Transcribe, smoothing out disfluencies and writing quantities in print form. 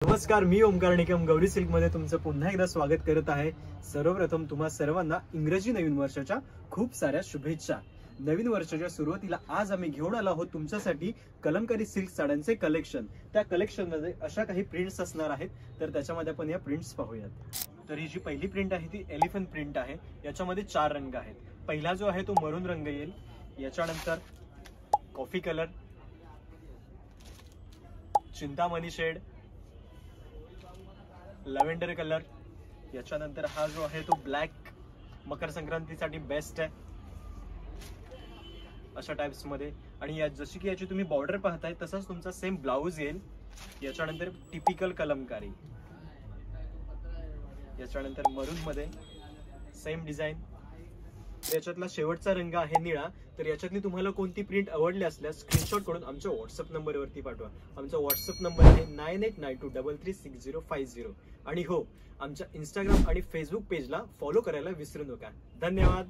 नमस्कार, मी ओमकार निकम गौरी सिल्क मध्ये तुमचं पुन्हा एकदा स्वागत करत आहे। सर्वप्रथम तुम्हा सर्वांना इंग्रजी नवीन वर्षाच्या खूप साऱ्या शुभेच्छा। नवीन वर्षाच्या सुरुवातीला आज आम्ही घेऊन आलो आहोत तुमच्यासाठी कलमकारी सिल्क साड्यांचे कलेक्शन। त्या कलेक्शन मध्ये अशा काही प्रिंट्स असणार आहेत, तर त्याच्यामध्ये आपण या प्रिंट्स पाहूयात। तर ही जी पहिली प्रिंट आहे ती एलिफंट प्रिंट आहे। याच्यामध्ये 4 रंग आहेत। पहिला जो आहे तो मरून रंग येईल, याच्यानंतर कॉफी कलर, चिंतामणी शेड, लॅव्हेंडर कलर, याच्यानंतर हा जो आहे तो ब्लॅक, मकर संक्रांतीसाठी बेस्ट आहे अशा टाइप्स मध्ये। आणि जशी की याची तुम्ही बॉर्डर पाहताय तसाच तुमचा सेम ब्लाउज येईल। याच्यानंतर टिपिकल कलमकारी, याच्यानंतर मरून मध्ये सेम डिझाइन। याच्यातला शेवटचा रंग आहे निळा। तर याच्यातली तुम्हाला कोणती प्रिंट आवडली असल्यास स्क्रीनशॉट करून आमच्या व्हॉट्सअप नंबरवरती पाठवा। आमचा व्हॉट्सअप नंबर आहे 9892336050। आणि हो, आमच्या इंस्टाग्राम आणि फेसबुक पेजला फॉलो करायला विसरू नका। धन्यवाद।